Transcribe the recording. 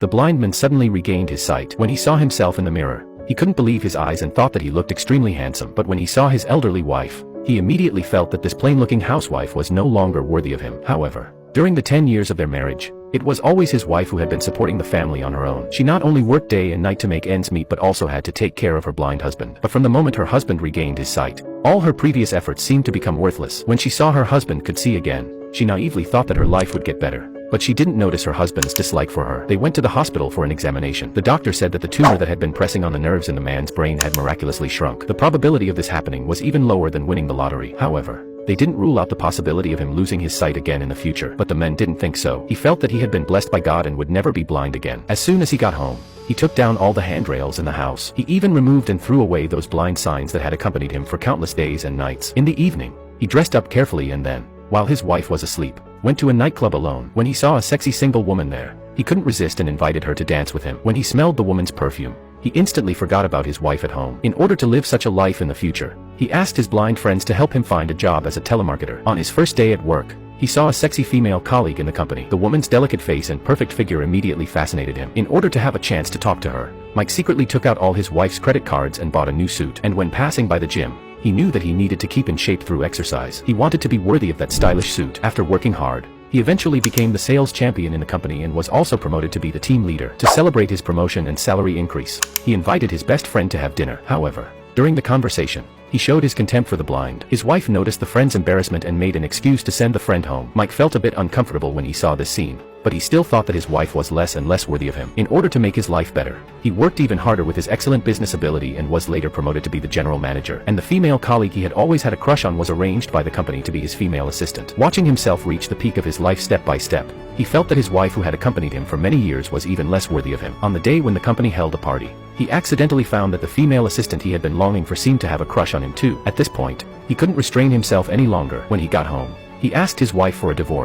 The blind man suddenly regained his sight. When he saw himself in the mirror, he couldn't believe his eyes and thought that he looked extremely handsome. But when he saw his elderly wife, he immediately felt that this plain-looking housewife was no longer worthy of him. However, during the 10 years of their marriage, it was always his wife who had been supporting the family on her own. She not only worked day and night to make ends meet but also had to take care of her blind husband. But from the moment her husband regained his sight, all her previous efforts seemed to become worthless. When she saw her husband could see again, she naively thought that her life would get better. But she didn't notice her husband's dislike for her. They went to the hospital for an examination. The doctor said that the tumor that had been pressing on the nerves in the man's brain had miraculously shrunk. The probability of this happening was even lower than winning the lottery. However, they didn't rule out the possibility of him losing his sight again in the future. But the man didn't think so. He felt that he had been blessed by God and would never be blind again. As soon as he got home, he took down all the handrails in the house. He even removed and threw away those blind signs that had accompanied him for countless days and nights. In the evening, he dressed up carefully and then, while his wife was asleep, went to a nightclub alone. When he saw a sexy single woman there, he couldn't resist and invited her to dance with him. When he smelled the woman's perfume, he instantly forgot about his wife at home. In order to live such a life in the future, he asked his blind friends to help him find a job as a telemarketer. On his first day at work, he saw a sexy female colleague in the company. The woman's delicate face and perfect figure immediately fascinated him. In order to have a chance to talk to her, Mike secretly took out all his wife's credit cards and bought a new suit. And when passing by the gym, he knew that he needed to keep in shape through exercise. He wanted to be worthy of that stylish suit. After working hard, he eventually became the sales champion in the company and was also promoted to be the team leader. To celebrate his promotion and salary increase, he invited his best friend to have dinner. However, during the conversation, he showed his contempt for the blind. His wife noticed the friend's embarrassment and made an excuse to send the friend home. Mike felt a bit uncomfortable when he saw this scene, but he still thought that his wife was less and less worthy of him. In order to make his life better, he worked even harder with his excellent business ability and was later promoted to be the general manager. And the female colleague he had always had a crush on was arranged by the company to be his female assistant. Watching himself reach the peak of his life step by step, he felt that his wife who had accompanied him for many years was even less worthy of him. On the day when the company held a party, he accidentally found that the female assistant he had been longing for seemed to have a crush on him too. At this point, he couldn't restrain himself any longer. When he got home, he asked his wife for a divorce.